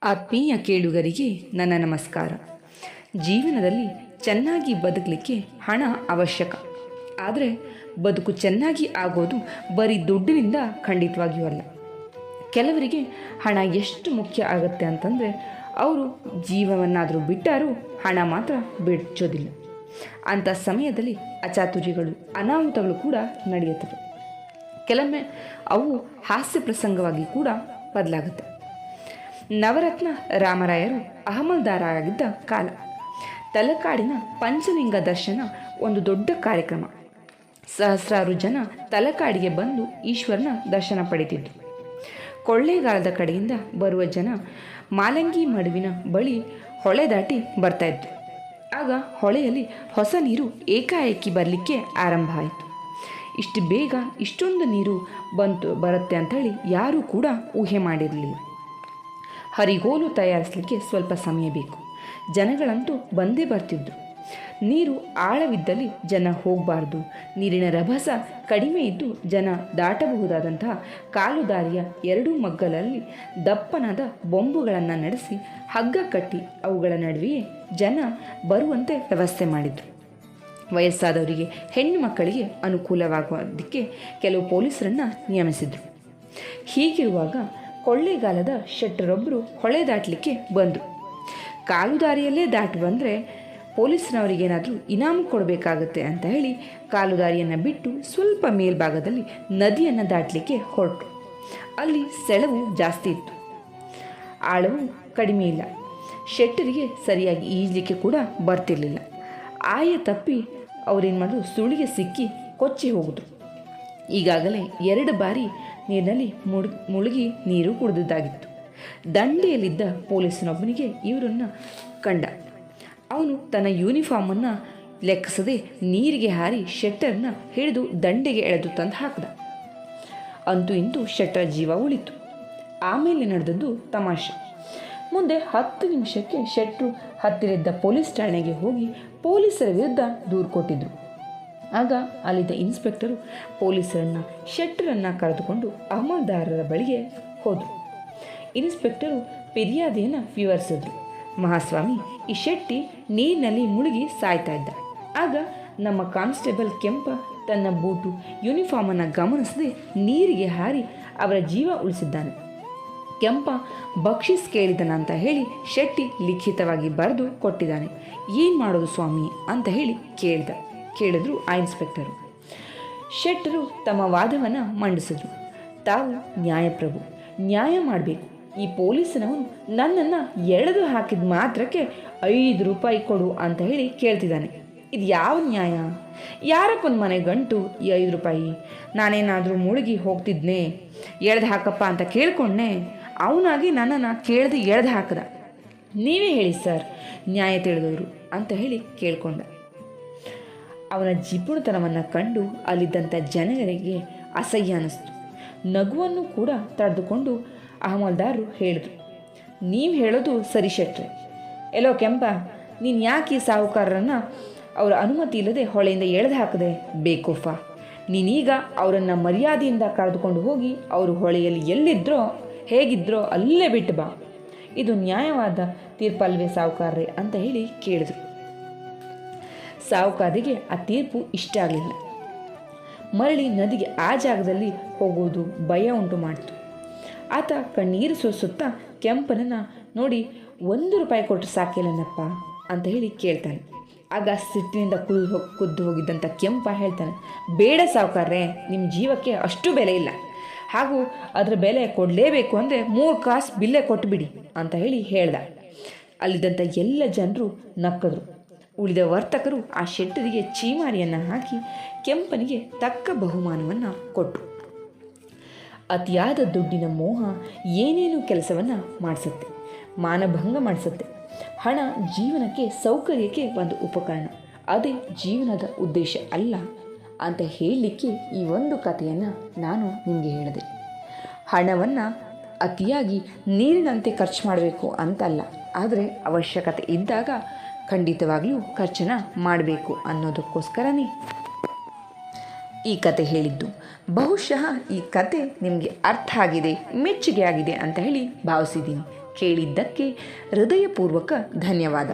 ಆತ್ಮೀಯ ಕೇಳುಗರಿಗೆ ನನ್ನ ನಮಸ್ಕಾರ. ಜೀವನದಲ್ಲಿ ಚೆನ್ನಾಗಿ ಬದುಕಲಿಕ್ಕೆ ಹಣ ಅವಶ್ಯಕ. ಆದರೆ ಬದುಕು ಚೆನ್ನಾಗಿ ಆಗೋದು ಬರೀ ದುಡ್ಡಿನಿಂದ ಖಂಡಿತವಾಗಿಯೂ ಅಲ್ಲ. ಕೆಲವರಿಗೆ ಹಣ ಎಷ್ಟು ಮುಖ್ಯ ಆಗುತ್ತೆ ಅಂತಂದರೆ ಅವರು ಜೀವವನ್ನಾದರೂ ಬಿಟ್ಟರೂ ಹಣ ಮಾತ್ರ ಬಿಚ್ಚೋದಿಲ್ಲ. ಅಂಥ ಸಮಯದಲ್ಲಿ ಅಚಾತುರ್ಯಗಳು, ಅನಾಹುತಗಳು ಕೂಡ ನಡೆಯುತ್ತವೆ. ಕೆಲವೊಮ್ಮೆ ಅವು ಹಾಸ್ಯ ಪ್ರಸಂಗವಾಗಿ ಕೂಡ ಬದಲಾಗುತ್ತೆ. ನವರತ್ನ ರಾಮರಾಯರು ಅಹಮಲ್ದಾರರಾಗಿದ್ದ ಕಾಲ. ತಲಕಾಡಿನ ಪಂಚಲಿಂಗ ದರ್ಶನ ಒಂದು ದೊಡ್ಡ ಕಾರ್ಯಕ್ರಮ. ಸಹಸ್ರಾರು ಜನ ತಲಕಾಡಿಗೆ ಬಂದು ಈಶ್ವರನ ದರ್ಶನ ಪಡೆದಿದ್ದರು. ಕೊಳ್ಳೇಗಾಲದ ಕಡೆಯಿಂದ ಬರುವ ಜನ ಮಾಲಂಗಿ ಮಡುವಿನ ಬಳಿ ಹೊಳೆ ದಾಟಿ ಬರ್ತಾಯಿದ್ರು. ಆಗ ಹೊಳೆಯಲ್ಲಿ ಹೊಸ ನೀರು ಏಕಾಏಕಿ ಬರಲಿಕ್ಕೆ ಆರಂಭ ಆಯಿತು. ಇಷ್ಟು ಬೇಗ ಇಷ್ಟೊಂದು ನೀರು ಬರುತ್ತೆ ಅಂಥೇಳಿ ಯಾರೂ ಕೂಡ ಊಹೆ ಮಾಡಿರಲಿಲ್ಲ. ಹರಿಗೋಲು ತಯಾರಿಸಲಿಕ್ಕೆ ಸ್ವಲ್ಪ ಸಮಯ ಬೇಕು. ಜನಗಳಂತೂ ಬಂದೇ ಬರ್ತಿದ್ರು. ನೀರು ಆಳವಿದ್ದಲ್ಲಿ ಜನ ಹೋಗಬಾರ್ದು, ನೀರಿನ ರಭಸ ಕಡಿಮೆ ಇದ್ದು ಜನ ದಾಟಬಹುದಾದಂತಹ ಕಾಲುದಾರಿಯ ಎರಡೂ ಮಗ್ಗಲಲ್ಲಿ ದಪ್ಪನಾದ ಬೊಂಬುಗಳನ್ನು ನಡೆಸಿ ಹಗ್ಗ ಕಟ್ಟಿ ಅವುಗಳ ನಡುವೆಯೇ ಜನ ಬರುವಂತೆ ವ್ಯವಸ್ಥೆ ಮಾಡಿದರು. ವಯಸ್ಸಾದವರಿಗೆ, ಹೆಣ್ಣು ಮಕ್ಕಳಿಗೆ ಅನುಕೂಲವಾಗೋದಕ್ಕೆ ಕೆಲವು ಪೊಲೀಸರನ್ನು ನೇಮಿಸಿದರು. ಹೀಗಿರುವಾಗ ಕೊಳ್ಳೇಗಾಲದ ಶೆಟ್ಟರೊಬ್ಬರು ಹೊಳೆ ದಾಟಲಿಕ್ಕೆ ಬಂದರು. ಕಾಲುದಾರಿಯಲ್ಲೇ ದಾಟಿ ಬಂದರೆ ಪೊಲೀಸ್ನವರಿಗೇನಾದರೂ ಇನಾಮು ಕೊಡಬೇಕಾಗತ್ತೆ ಅಂತ ಹೇಳಿ ಕಾಲುದಾರಿಯನ್ನು ಬಿಟ್ಟು ಸ್ವಲ್ಪ ಮೇಲ್ಭಾಗದಲ್ಲಿ ನದಿಯನ್ನು ದಾಟಲಿಕ್ಕೆ ಹೊರಟರು. ಅಲ್ಲಿ ಸೆಳವು ಜಾಸ್ತಿ ಇತ್ತು, ಆಳವು ಕಡಿಮೆ ಇಲ್ಲ. ಶೆಟ್ಟರಿಗೆ ಸರಿಯಾಗಿ ಈಜಲಿಕ್ಕೆ ಕೂಡ ಬರ್ತಿರ್ಲಿಲ್ಲ. ಆಯ ತಪ್ಪಿ ಅವರೇನು ಮಾಡಿದ್ರು, ಸುಳಿಗೆ ಸಿಕ್ಕಿ ಕೊಚ್ಚಿ ಹೋಗಿದ್ರು. ಈಗಾಗಲೇ 2 ಬಾರಿ ನೀರಿನಲ್ಲಿ ಮುಳುಗಿ ನೀರು ಕುಡಿದಿದ್ದಾಗಿತ್ತು. ದಂಡೆಯಲ್ಲಿದ್ದ ಪೊಲೀಸನೊಬ್ಬನಿಗೆ ಇವರನ್ನು ಕಂಡ. ಅವನು ತನ್ನ ಯೂನಿಫಾರ್ಮನ್ನು ಲೆಕ್ಕಿಸದೆ ನೀರಿಗೆ ಹಾರಿ ಶೆಟ್ಟರನ್ನ ಹಿಡಿದು ದಂಡೆಗೆ ಎಳೆದು ತಂದು ಹಾಕಿದ. ಅಂತೂ ಇಂತೂ ಶೆಟ್ಟರ ಜೀವ ಉಳಿತು. ಆಮೇಲೆ ನಡೆದದ್ದು ತಮಾಷೆ. ಮುಂದೆ 10 ನಿಮಿಷಕ್ಕೆ ಶೆಟ್ಟರು ಹತ್ತಿರದ್ದ ಪೊಲೀಸ್ ಠಾಣೆಗೆ ಹೋಗಿ ಪೊಲೀಸರ ವಿರುದ್ಧ ದೂರು ಕೊಟ್ಟಿದ್ದರು. ಆಗ ಅಲ್ಲಿದ್ದ ಇನ್ಸ್ಪೆಕ್ಟರು ಪೊಲೀಸರನ್ನು, ಶೆಟ್ಟರನ್ನು ಕರೆದುಕೊಂಡು ಅಹಮಲ್ದಾರರ ಬಳಿಗೆ ಹೋದರು. ಇನ್ಸ್ಪೆಕ್ಟರು ಫಿರ್ಯಾದಿಯನ್ನು ವಿವರಿಸಿದ್ರು. ಮಹಾಸ್ವಾಮಿ, ಈ ಶೆಟ್ಟಿ ನೀರಿನಲ್ಲಿ ಮುಳುಗಿ ಸಾಯ್ತಾ ಇದ್ದ. ಆಗ ನಮ್ಮ ಕಾನ್ಸ್ಟೇಬಲ್ ಕೆಂಪ ತನ್ನ ಬೂಟು, ಯೂನಿಫಾರ್ಮನ್ನು ಗಮನಿಸದೆ ನೀರಿಗೆ ಹಾರಿ ಅವರ ಜೀವ ಉಳಿಸಿದ್ದಾನೆ. ಕೆಂಪ ಬಕ್ಷಿಸ್ ಕೇಳಿದನಂತ ಹೇಳಿ ಶೆಟ್ಟಿ ಲಿಖಿತವಾಗಿ ಬರೆದು ಕೊಟ್ಟಿದ್ದಾನೆ. ಏನು ಮಾಡೋದು ಸ್ವಾಮಿ ಅಂತ ಹೇಳಿ ಕೇಳಿದ್ರು ಆ ಇನ್ಸ್ಪೆಕ್ಟರು. ಶೆಟ್ಟರು ತಮ್ಮ ವಾದವನ್ನು ಮಂಡಿಸಿದ್ರು. ತಾವು ನ್ಯಾಯಪ್ರಭು, ನ್ಯಾಯ ಮಾಡಬೇಕು. ಈ ಪೊಲೀಸನವನು ನನ್ನನ್ನು ಎಳೆದು ಹಾಕಿದ ಮಾತ್ರಕ್ಕೆ 5 ರೂಪಾಯಿ ಕೊಡು ಅಂತ ಹೇಳಿ ಕೇಳ್ತಿದ್ದಾನೆ. ಇದು ಯಾವ ನ್ಯಾಯ? ಯಾರಪ್ಪನ ಮನೆ ಗಂಟು ಈ 5 ರೂಪಾಯಿ? ನಾನೇನಾದರೂ ಮುಳುಗಿ ಹೋಗ್ತಿದ್ನೆ, ಎಳೆದು ಹಾಕಪ್ಪ ಅಂತ ಕೇಳ್ಕೊಂಡೆ. ಅವನಾಗಿ ನನ್ನನ್ನು ಕೇಳ್ದು ಎಳೆದು ಹಾಕದ. ನೀವೇ ಹೇಳಿ ಸರ್, ನ್ಯಾಯ ತಿಳಿದವರು ಅಂತ ಹೇಳಿ ಕೇಳ್ಕೊಂಡ. ಅವನ ಜಿಪುಣತನವನ್ನು ಕಂಡು ಅಲ್ಲಿದ್ದಂಥ ಜನಗಳಿಗೆ ಅಸಹ್ಯ ಅನ್ನಿಸ್ತು. ನಗುವನ್ನು ಕೂಡ ತಡೆದುಕೊಂಡು ಅಹಮಲ್ದಾರರು ಹೇಳಿದ್ರು, ನೀವು ಹೇಳೋದು ಸರಿ ಶೆಟ್ರೆ. ಎಲ್ಲೋ ಕೆಂಪ, ನೀನು ಯಾಕೆ ಈ ಸಾಹುಕಾರರನ್ನು ಅವರ ಅನುಮತಿ ಇಲ್ಲದೆ ಹೊಳೆಯಿಂದ ಎಳೆದು ಹಾಕದೆ? ಬೇಕೋಫ, ನೀನೀಗ ಅವರನ್ನು ಮರ್ಯಾದೆಯಿಂದ ಕರೆದುಕೊಂಡು ಹೋಗಿ ಅವರು ಹೊಳೆಯಲ್ಲಿ ಎಲ್ಲಿದ್ದರೋ ಹೇಗಿದ್ದರೋ ಅಲ್ಲೇ ಬಿಟ್ಟು ಬಾ. ಇದು ನ್ಯಾಯವಾದ ತೀರ್ಪಲ್ವೇ ಸಾಹುಕಾರ್ರೆ ಅಂತ ಹೇಳಿ ಕೇಳಿದ್ರು. ಸಾಹುಕಾರಿಗೆ ಆ ತೀರ್ಪು ಇಷ್ಟ ಆಗಲಿಲ್ಲ. ಮರಳಿ ನದಿಗೆ ಆ ಜಾಗದಲ್ಲಿ ಹೋಗೋದು ಭಯ ಉಂಟು ಮಾಡಿತು. ಆತ ಕಣ್ಣೀರು ಸೋಸುತ್ತಾ ಕೆಂಪನನ್ನು ನೋಡಿ 1 ರೂಪಾಯಿ ಕೊಟ್ಟರೆ ಸಾಕಿಲ್ಲನಪ್ಪ ಅಂತ ಹೇಳಿ ಕೇಳ್ತಾನೆ. ಆಗ ಸಿಟ್ಟಿನಿಂದ ಕುದ್ದು ಹೋಗಿದ್ದಂಥ ಕೆಂಪ ಹೇಳ್ತಾನೆ, ಬೇಡ ಸಾಹುಕಾರ್ರೆ, ನಿಮ್ಮ ಜೀವಕ್ಕೆ ಅಷ್ಟು ಬೆಲೆ ಇಲ್ಲ. ಹಾಗೂ ಅದರ ಬೆಲೆ ಕೊಡಲೇಬೇಕು ಅಂದರೆ 3 ಕಾಸು ಬಿಲ್ಲೆ ಕೊಟ್ಟುಬಿಡಿ ಅಂತ ಹೇಳಿ ಹೇಳ್ದ. ಅಲ್ಲಿದ್ದಂಥ ಎಲ್ಲ ಜನರು ನಕ್ಕದ್ರು. ಉಳಿದ ವರ್ತಕರು ಆ ಶೆಟ್ಟರಿಗೆ ಚೀಮಾರಿಯನ್ನು ಹಾಕಿ ಕೆಂಪನಿಗೆ ತಕ್ಕ ಬಹುಮಾನವನ್ನು ಕೊಟ್ಟರು. ಅತಿಯಾದ ದುಡ್ಡಿನ ಮೋಹ ಏನೇನು ಕೆಲಸವನ್ನು ಮಾಡಿಸುತ್ತೆ, ಮಾನಭಂಗ ಮಾಡಿಸುತ್ತೆ. ಹಣ ಜೀವನಕ್ಕೆ, ಸೌಕರ್ಯಕ್ಕೆ ಒಂದು ಉಪಕರಣ, ಅದೇ ಜೀವನದ ಉದ್ದೇಶ ಅಲ್ಲ ಅಂತ ಹೇಳಲಿಕ್ಕೆ ಈ ಒಂದು ಕಥೆಯನ್ನು ನಾನು ನಿಮಗೆ ಹೇಳಿದೆ. ಹಣವನ್ನು ಅತಿಯಾಗಿ ನೀರಿನಂತೆ ಖರ್ಚು ಮಾಡಬೇಕು ಅಂತಲ್ಲ, ಆದರೆ ಅವಶ್ಯಕತೆ ಇದ್ದಾಗ ಖಂಡಿತವಾಗ್ಲೂ ಖರ್ಚನ್ನು ಮಾಡಬೇಕು ಅನ್ನೋದಕ್ಕೋಸ್ಕರನೇ ಈ ಕತೆ ಹೇಳಿದ್ದು. ಬಹುಶಃ ಈ ಕತೆ ನಿಮಗೆ ಅರ್ಥ ಆಗಿದೆ, ಮೆಚ್ಚುಗೆ ಆಗಿದೆ ಅಂತ ಹೇಳಿ ಭಾವಿಸಿದ್ದೀನಿ. ಕೇಳಿದ್ದಕ್ಕೆ ಹೃದಯಪೂರ್ವಕ ಧನ್ಯವಾದ.